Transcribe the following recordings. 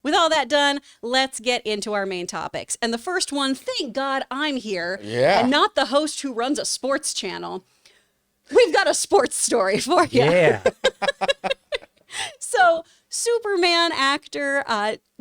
with all that done, let's get into our main topics. And the first one, thank God I'm here, and not the host who runs a sports channel. We've got a sports story for you. Yeah. So, Superman actor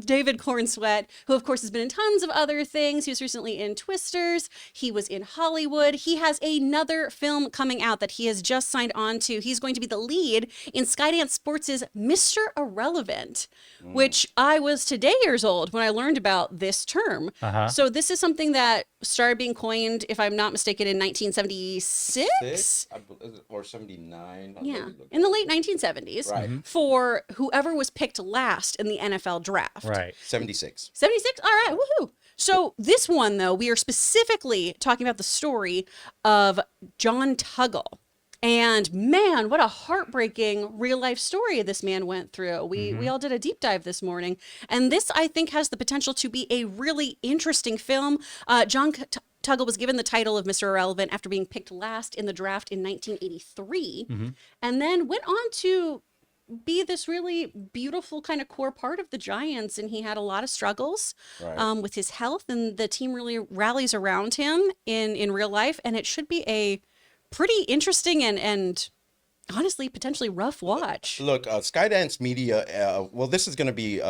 David Corenswet, who of course has been in tons of other things. He was recently in Twisters. He was in Hollywood. He has another film coming out that he has just signed on to. He's going to be the lead in Skydance Sports' Mr. Irrelevant, which I was today years old when I learned about this term. So this is something that started being coined, if I'm not mistaken, in 1976? Or 79. Yeah, in the late 1970s, Right. for whoever was picked last in the NFL draft. Right. 76. 76? All right, woohoo. So this one, though, we are specifically talking about the story of John Tuggle. And man, what a heartbreaking real life story this man went through. We all did a deep dive this morning. And this, I think, has the potential to be a really interesting film. John Tuggle was given the title of Mr. Irrelevant after being picked last in the draft in 1983, and then went on to be this really beautiful kind of core part of the Giants. And he had a lot of struggles with his health, and the team really rallies around him in real life. And it should be a pretty interesting and honestly potentially rough watch. Look, Skydance Media, well, this is going to be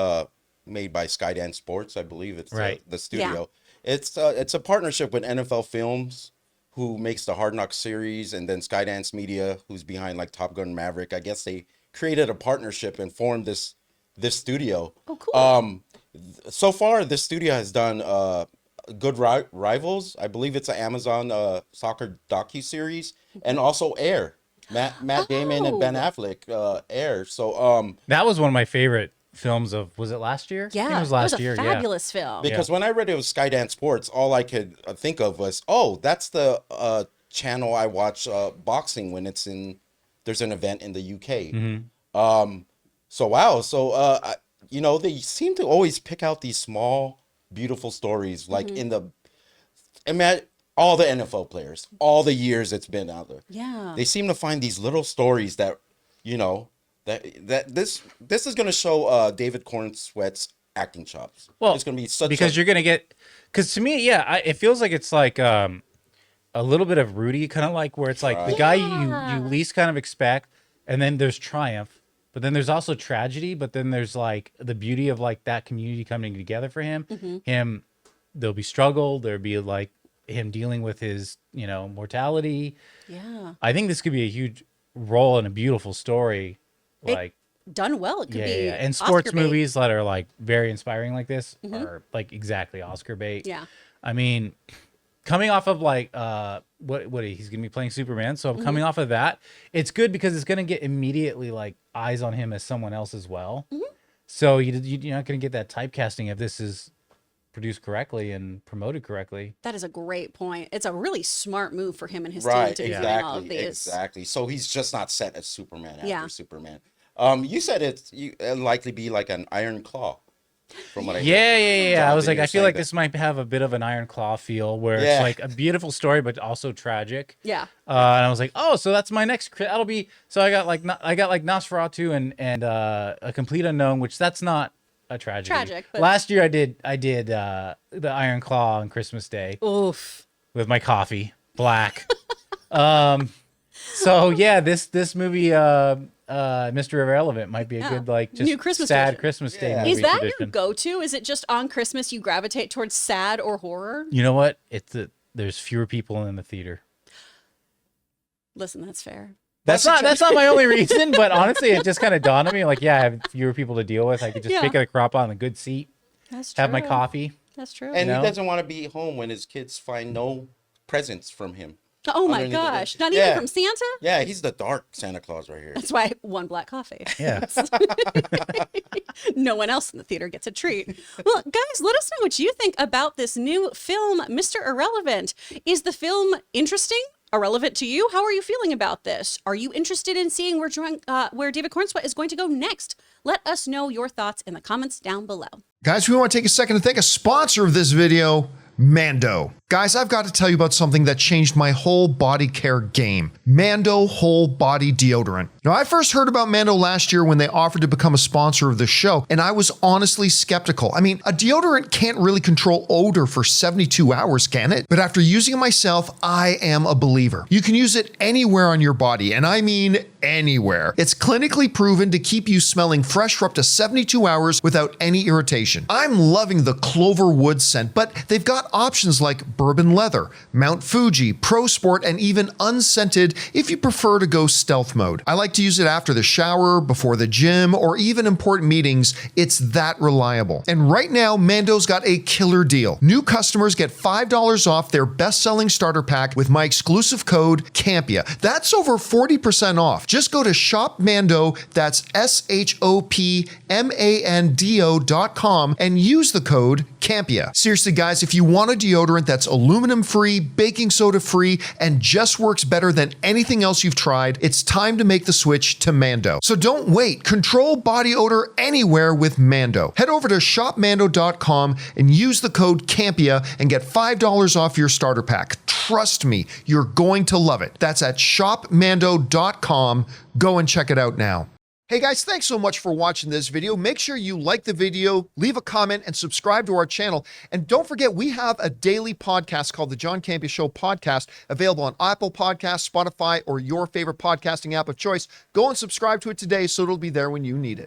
made by Skydance Sports, I believe. It's the studio. It's a partnership with NFL Films, who makes the Hard Knocks series, and then Skydance Media, who's behind like Top Gun Maverick. I guess they created a partnership and formed this studio. Oh, cool. So far, this studio has done good Rivals. I believe it's an Amazon soccer docu-series, and also Air. Matt Damon and Ben Affleck, Air. So that was one of my favorite films of, was it last year? Yeah, I think it was last year. It was a fabulous film. Because when I read it was Skydance Sports, all I could think of was, oh, that's the channel I watch boxing when there's an event in the UK. So wow, so they seem to always pick out these small, beautiful stories, like all the NFL players, all the years it's been out there. Yeah, they seem to find these little stories that, that this is going to show David Corenswet's acting chops. Well, it's going to be such because you're going to get, because to me, it feels like it's like a little bit of Rudy, kind of like where it's like the guy you least kind of expect, and then there's triumph, but then there's also tragedy, but then there's like the beauty of like that community coming together for him. There'll be struggle, there'll be like him dealing with his mortality. I think this could be a huge role and a beautiful story, like done well. It could be and sports movies that are like very inspiring like this are like exactly Oscar bait. I mean, coming off of like what he's gonna be playing Superman, so coming off of that, it's good because it's gonna get immediately like eyes on him as someone else as well. So you're not gonna get that typecasting if this is produced correctly and promoted correctly. That is a great point. It's a really smart move for him and his team to be doing all of these. Exactly. So he's just not set as Superman after Superman. You said it'll likely be like an Iron Claw. From what I heard. I was like, I feel like this might have a bit of an Iron Claw feel, where it's like a beautiful story but also tragic. And I was like, oh, so that's my next. That'll be. So I got like Nosferatu and A Complete Unknown, which that's not a tragedy. Tragic. But last year I did the Iron Claw on Christmas Day. Oof. With my coffee, black. So yeah, this movie. Mr. Irrelevant might be a good like just new Christmas sad tradition. Christmas Day movie Is that tradition. your go-to? Is it just on Christmas you gravitate towards sad or horror? You know what? There's fewer people in the theater. Listen, that's fair. That's not my only reason, but honestly, it just kind of dawned on me like, I have fewer people to deal with. I could just pick a crop on a good seat. That's true. Have my coffee. That's true. And he doesn't want to be home when his kids find no presents from him. Oh my gosh. Not even from Santa? Yeah, he's the dark Santa Claus right here. That's why one black coffee. Yeah. No one else in the theater gets a treat. Well, guys, let us know what you think about this new film, Mr. Irrelevant. Is the film interesting? Irrelevant to you? How are you feeling about this? Are you interested in seeing where David Corenswet is going to go next? Let us know your thoughts in the comments down below. Guys, we want to take a second to thank a sponsor of this video, Mando. Guys, I've got to tell you about something that changed my whole body care game. Mando Whole Body Deodorant. Now, I first heard about Mando last year when they offered to become a sponsor of the show, and I was honestly skeptical. I mean, a deodorant can't really control odor for 72 hours, can it? But after using it myself, I am a believer. You can use it anywhere on your body, and I mean anywhere. It's clinically proven to keep you smelling fresh for up to 72 hours without any irritation. I'm loving the Clover Wood scent, but they've got options like Bourbon Leather, Mount Fuji, Pro Sport, and even unscented if you prefer to go stealth mode. I like to use it after the shower, before the gym, or even important meetings. It's that reliable. And right now, Mando's got a killer deal. New customers get $5 off their best-selling starter pack with my exclusive code Campea. That's over 40% off. Just go to shopmando, that's shopmando.com, and use the code Campea. Seriously, guys, if you want a deodorant that's aluminum-free, baking soda-free, and just works better than anything else you've tried, it's time to make the switch to Mando. So don't wait. Control body odor anywhere with Mando. Head over to shopmando.com and use the code Campea and get $5 off your starter pack. Trust me, you're going to love it. That's at shopmando.com. Go and check it out now. Hey guys, thanks so much for watching this video. Make sure you like the video, leave a comment, and subscribe to our channel. And don't forget, we have a daily podcast called the John Campea Show podcast, available on Apple Podcasts, Spotify, or your favorite podcasting app of choice. Go and subscribe to it today so it'll be there when you need it.